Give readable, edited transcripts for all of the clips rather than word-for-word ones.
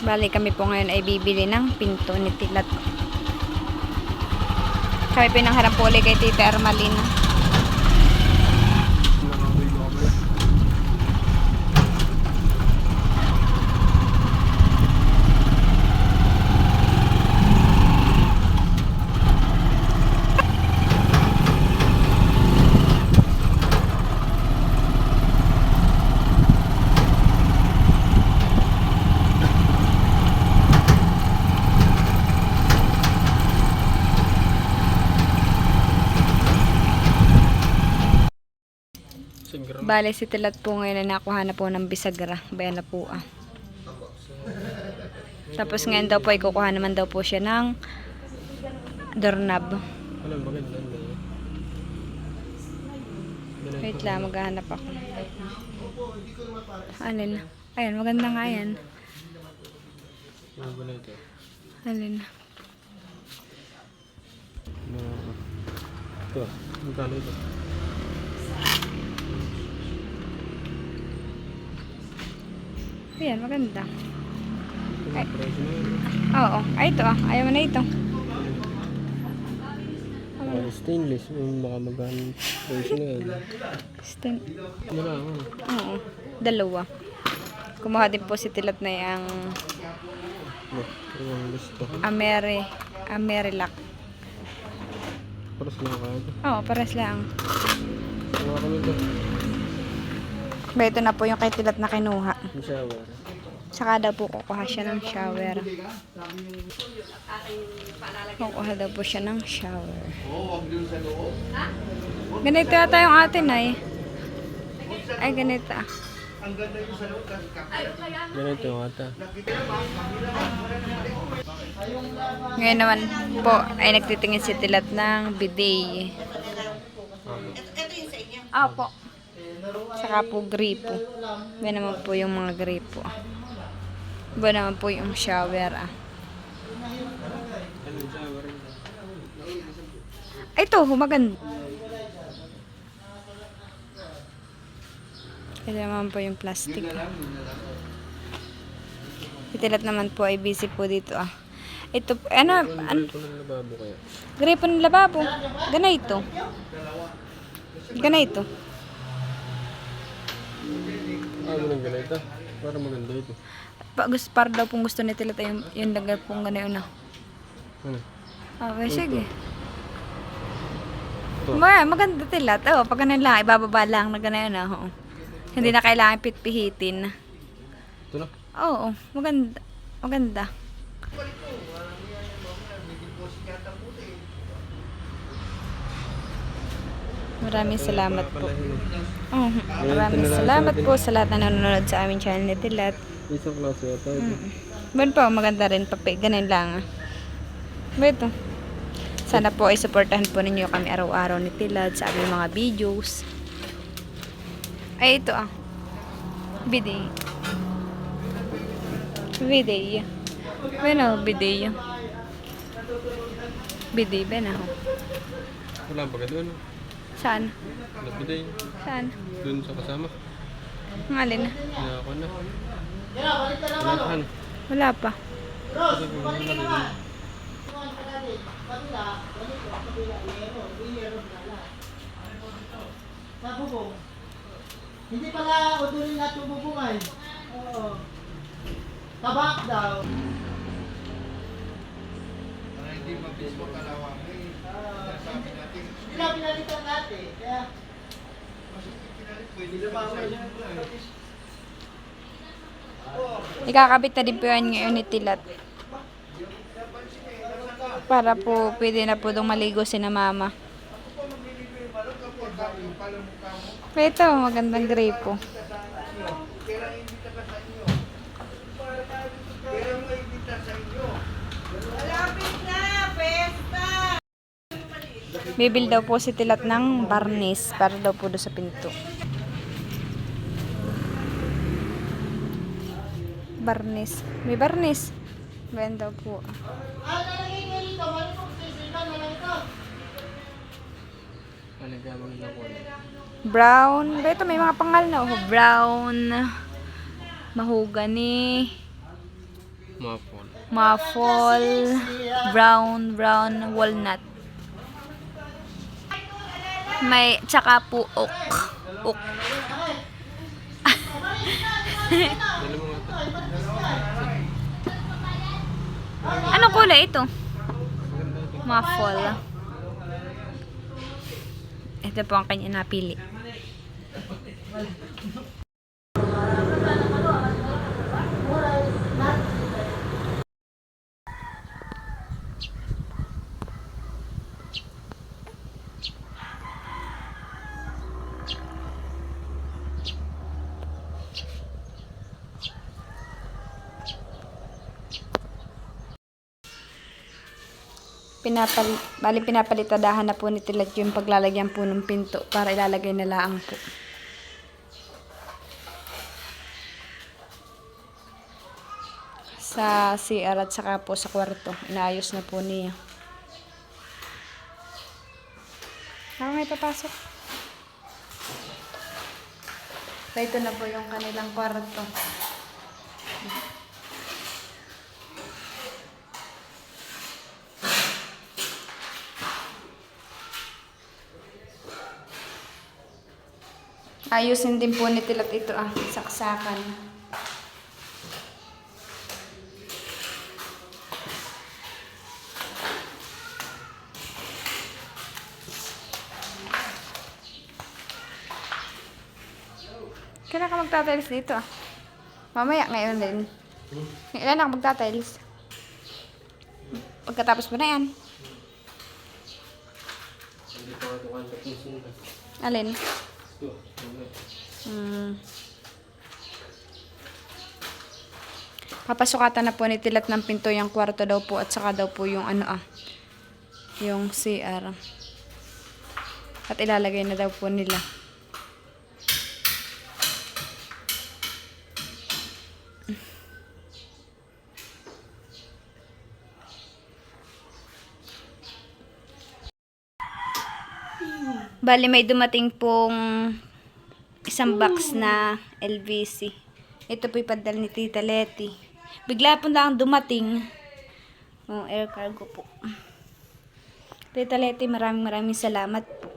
Bali kami po ngayon ay bibili ng pinto ni Tilat. Kami pinangharap po ulit kay Tita Ermalina. Bale, si Tilat po ngayon na nakuha na po ng bisagra. Bayan na po ah. Tapos ngayon daw po ay kukuha naman daw po siya ng doorknob. Wait lang, maghahanap ako. Alin? Ayan, maganda nga yan. Alin? Ito, magkano ito? Ayan, maganda. Ay. Oo. Ay, ito ah. Ayaw mo na ito. Stainless. Baka magkano version na yan. Wala ako. Oo. Dalawa. Kumuha din po si Tilat na yung Yung gusto. Amerilac. Paras lang kaya ito. Oo, pares lang. Wala kami ito. Ba, ito na po yung kay Tilat na kinuha. Yung shower. Saka daw po kukuha siya ng shower. Kukuha daw po siya ng shower. Ganito yata yung atin ay. Ay, ganito ah. Ganito yung ata. Ngayon naman po ay nagtitingin si Tilat ng bidet. Opo. Saka po gripo. Ba naman po yung mga gripo. Ba naman po yung shower ah. Ito, maganda. Ito naman po yung plastic. Itilat naman po ay busy po dito ah. Ito, ano? Gripo ng lababo kaya? Gripo ng lababo. Ganito. Ganito. Walang ganito. Para maganda ito. Para daw pong gusto ni Tilat ay yung dagat pong ganayon na. Ano? Okay, sige. Ito. Maganda Tilat. Oh, pag ganun lang, ibababa lang na ganayon na. Oo. Hindi na kailangan pitpihitin. Ito na. Oo, maganda. Maganda. Maraming salamat po. Maraming salamat po sa lahat na nanonood sa aming channel ni Tilat. Isang klase ito. Ban po, maganda rin. Ganun lang. Ito. Sana po ay supportahan po ninyo kami araw-araw ni Tilat sa aming mga videos. Ay, ito ah. Bidet. Bidet. Bueno, bidet. Bidet, bueno. Wala ba ka doon? Saan? Nabiday. Saan? Doon sa kasama. Ang alin na? Kaya ako na. Wala. Wala pa. Kasi kung bubong. Hindi pala udurin natin yung bubong ay. Oo. Tabak daw. Para hindi mabis mo kalawang. Hindi na pinalitan natin. Kaya pwede lumawa yan. Ikakabit na din po yan ngayon ni Tilat. Para po pwede na po dong maligo si na mama. Ito, magandang gripo. Bibil daw po si Tilat ng barnis para daw po doon sa pinto. Barnis. May barnis. Bayan daw po. Naligamang na po. Brown. Ito may mga pangalan na. Oh. Brown. Mahogany. Mapon. Maple. Brown walnut. May, tsaka po oak. Oak. Dali mo nga ito. Anong kulay ito? Maganda ito. Maple. Ito po ang kanya napili. Pinapalitadahan na po ni Tilat yung paglalagyan po ng pinto para ilalagay na laang po. Sa CR at saka po sa kwarto. Inaayos na po niya. Ako may papasok. So, ito na po yung kanilang kwarto. Ayusin din po ni Tilat ito saksakan. Kailan ka magtatiles dito Mamaya, ngayon din. Kailan ka magtatiles? Pagkatapos mo na yan. Hindi pa ito kanta pusin ka. Alin? Ito. Papasukatan na po ni Tilat ng pinto yung kwarto daw po at saka daw po yung yung CR. At ilalagay na daw po nila. Bali may dumating pong isang box na LVC. Ito po ipadala ni Tita Leti. Bigla po lang dumating. Air cargo po. Tita Leti, maraming salamat po.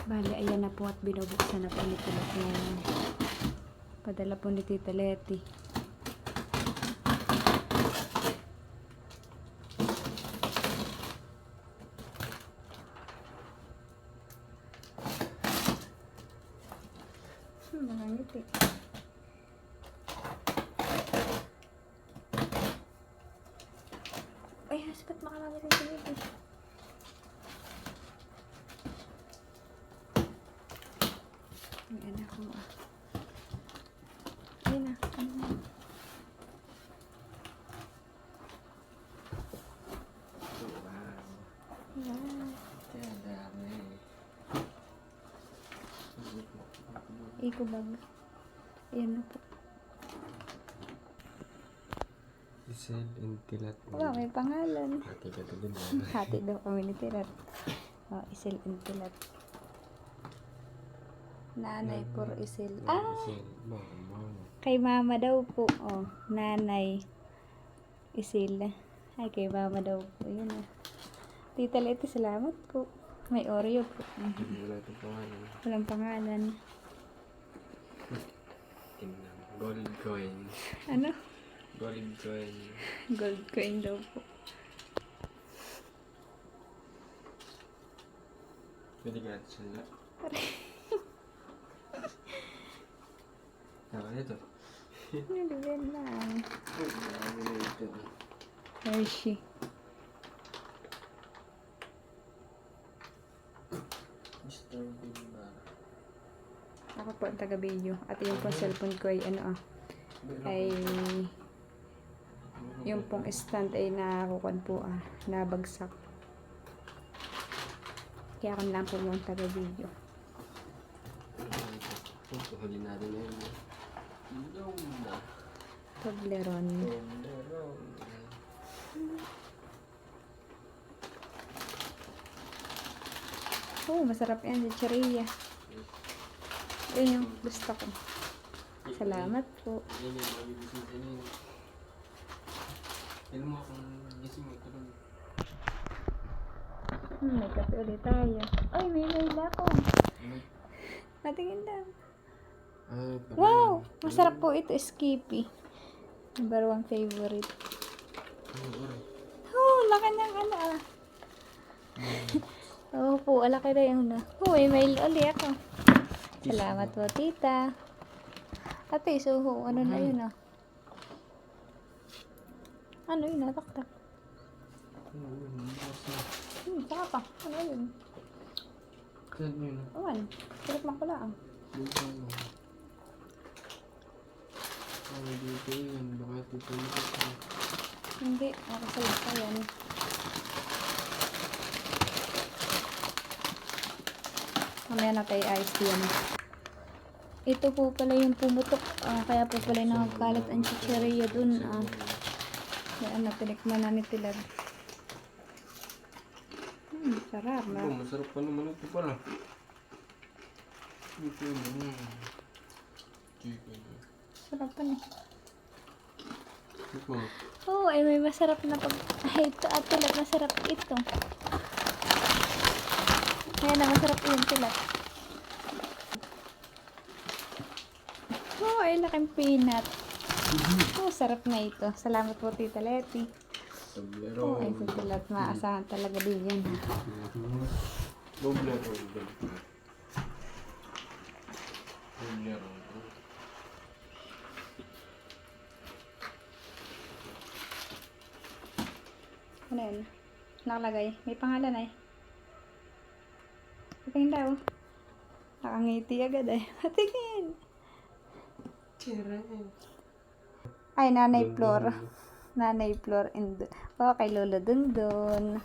Bali, ayan na po at binubuksan na po ni Tita Leti. Padala po ni Tita Leti. Nakangiti. Ay, haspat makamamit yung sinito. Ang anak ko Ayun na. Iko bag. Ayan na po. Isel and Tilat. Wow, may pangalan. Hati ka ito din. Hati daw kami ni Tilat. Isil and Tilat. Nanay por Isil. Isel. Mama. Kay mama daw po. Nanay. Isil. Ay, kay mama daw po. Yun Tita Leti, salamat po. May Oreo po. Wala itong pangalan. Walang pangalan. Gold coin. Ano? Gold coin. Gold coin daw po. Pwede ka ito sila. Tama nito. Nalagyan lang. Marami na ito. Hershey. Disturbing ba? Ako po ang taga-video. At yung pong cellphone ko ay ay yung pong stand ay nakukuhan po nabagsak. Kaya ako lang po yung taga-video. Tuhulin natin na yun. Toblerone. Oh, masarap yan. Chicheria. Yan yung gusto ko. Salamat po. Yan yung magigising sa inyo. Ilan mo akong gising mo ito lang. May kape ulit tayo. Ay, may mail ako. Ano? Patingin lang. Ah, Wow! Masarap po ito. Skippy. Number 1 favorite. Oh, laki ng ano ah. Oo po, laki na yung na. Oh, may mail ulit ako. Salamat po, tita. Ate, suho. Ano na yun ah? Ano yun? Nataktak. Saka pa. Ano yun? Saan yun? Awan. Sarap lang pala ah. Dito yan. Baka dito yun. Hindi. Ako sa lasa yan. Mamaya na tayo ice tea yan. Ito po pala yung pumutok. Kaya po pala nakakalat ang chicheria dun. Yan na, tinikman na ni Pilar. Sarap na. Oh, masarap pa naman ito pala. Ito yun. Chicken. Sarap pa na. Ito mo. Oo, ay may masarap na pag... Ay, ito at Pilar, masarap ito. Ayan na, masarap yun Pilar. Oo, ay laking peanut. Oh, sarap na ito. Salamat po, Tita Leti. Tablero. Oh, ay sa Pilar, maasahan talaga din yan. Tablero. Tablero. Ano yun? Nakalagay. May pangalan ay. Patingin daw. Nakangiti agad ay. Patingin. Tira. Ay, Nanay Flor. Nanay Flor and kay Lolo Dundon.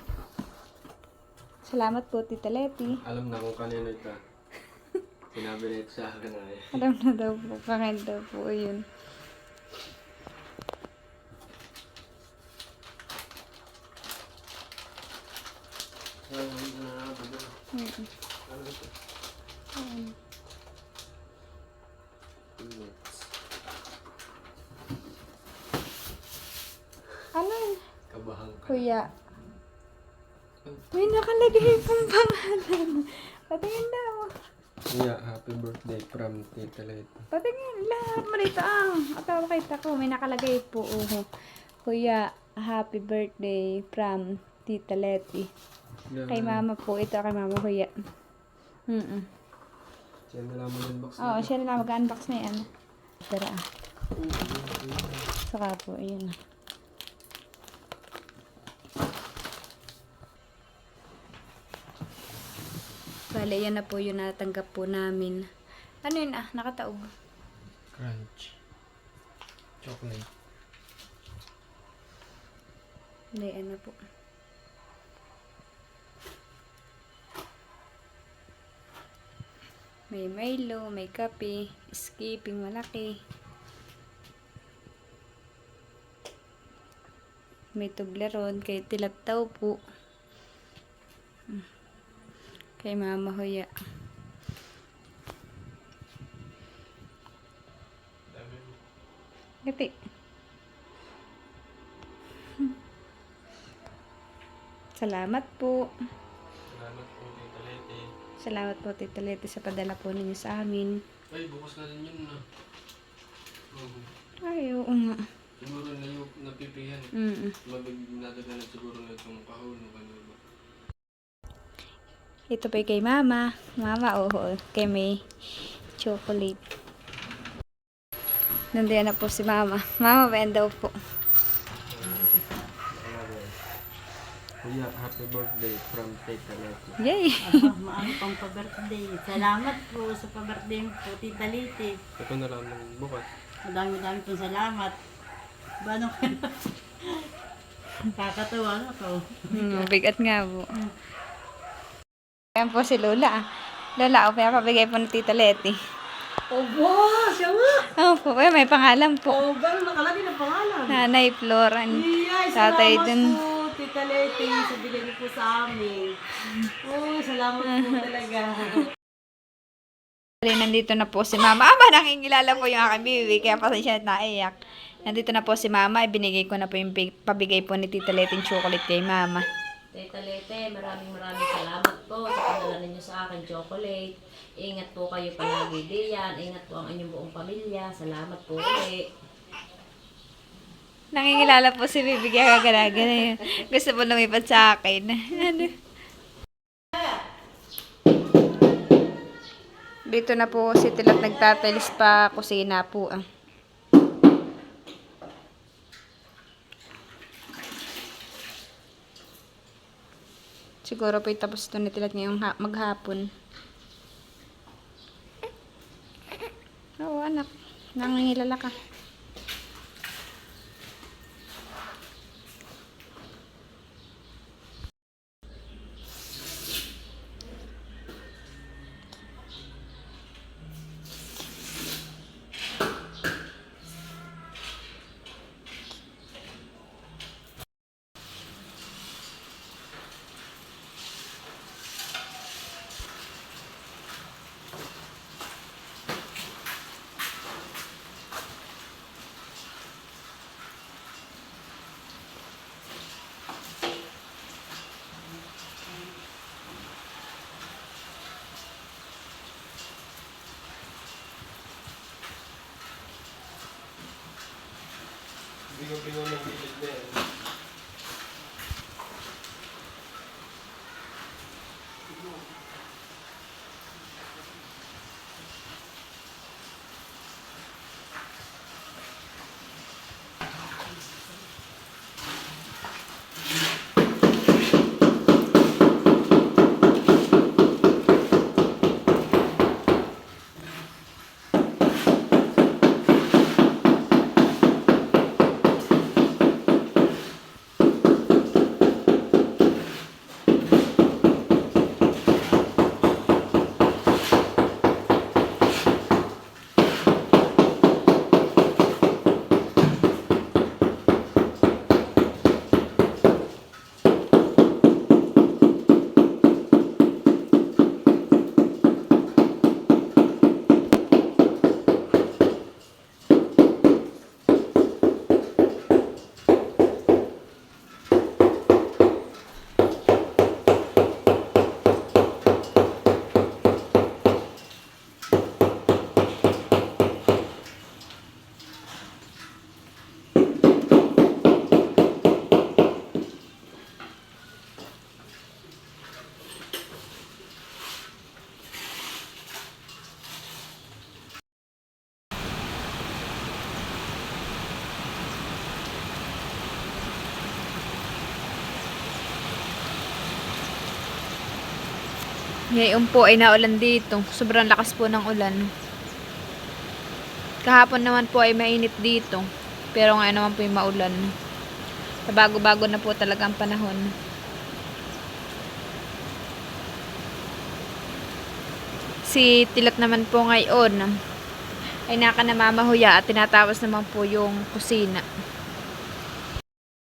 Salamat po, Tita Leti. Alam na kung kanino ito. Sinabi na ito sa akin ay. Alam na daw po. Kakain daw po yun. Ano ito? Ano yun? Kabahang ka. Kuya. May nakalagay pong pangalan. Patingin daw. Kuya, happy birthday from Tita Leti. Patingin. Lahat malito ang. Atawa kita ko. May nakalagay po. Kuya, happy birthday from Tita Leti. Kay mama po. Ito kay mama Kuya. Siya na lang mag-unbox Oo, siya na lang mag-unbox na yan. Tara. Saka po, ayun. Bale, yan na po yung natanggap po namin. Ano yun nakataog. Crunch. Chocolate. Hindi, ano po. May Milo, may kape, skipping malaki. May Toblerone, kay Tilaptaw po. Kay Mama Hoya. Gati. Salamat po. Salamat po, Tita Leti. Salamat po, Tita Leti, sa padala po ninyo sa amin. Ay, bukas na rin yun na. Ay, oo nga. Siguro na yung napipihan. Nadagalan siguro na itong kahon o kanina. Ito pa kay Mama. Mama, kay may chocolate. Nandiyan na po si Mama. Mama, bayan daw po. Kuya, happy birthday from Tita Leti. Yay! Maano pang pa-birthday. Salamat po sa pa-birthday po, Tita Liti. Ito na lang bukas. Madami-dami pong salamat. Bano ka na? Kakatawa na to. Mabigat nga po. Ayan po si Lola. Lola, pabigay po ng Tita Leti. Obo! Siya nga! Po, may pangalan po. Obo! Nakalagay na pangalan. Nanay Floran. Iyay! Tatay Salamat dun. po, Tita Leti, sa bigay niyo po sa amin. Oh, salamat po talaga. Rin, nandito na po si Mama. Nangingilala po yung aking bibi, kaya pasensya na naiyak. Nandito na po si Mama, ibinigay ko na po yung pabigay po ni Tita Letting chocolate kay Mama. Tita Lete, maraming salamat po sa padala ninyo sa akin chocolate. Ingat po kayo palagi diyan. Ingat po ang inyong buong pamilya. Salamat po ulit. Nangingilala po si Bibi, kaya gagana. Gusto po lumipat sa akin. Dito na po si Tilat nagtatilis pa kusina po. Siguro po tapos ito ni Tilat ngayong maghapon. Oo, anak. Nangingilala ka. Bingo-bingo ng gilid na yan. Ngayon po ay naulan dito. Sobrang lakas po ng ulan. Kahapon naman po ay mainit dito. Pero ngayon naman po ay maulan. Bago-bago na po talaga ang panahon. Si Tilat naman po ngayon ay nakanamamahuya at tinatapos naman po yung kusina.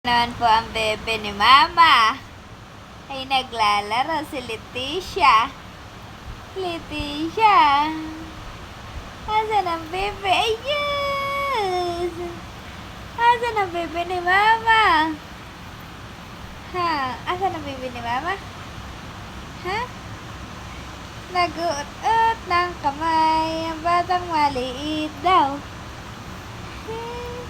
Naman po ang bebe ni Mama. Ay naglalaro si Leticia. Leticia. Asan ang bebe? Ayun. Asan ang bebe ni Mama? Ha? Asan ang bebe ni Mama? Ha? Nag-uot ng kamay. Ang batang maliit daw. Hmm.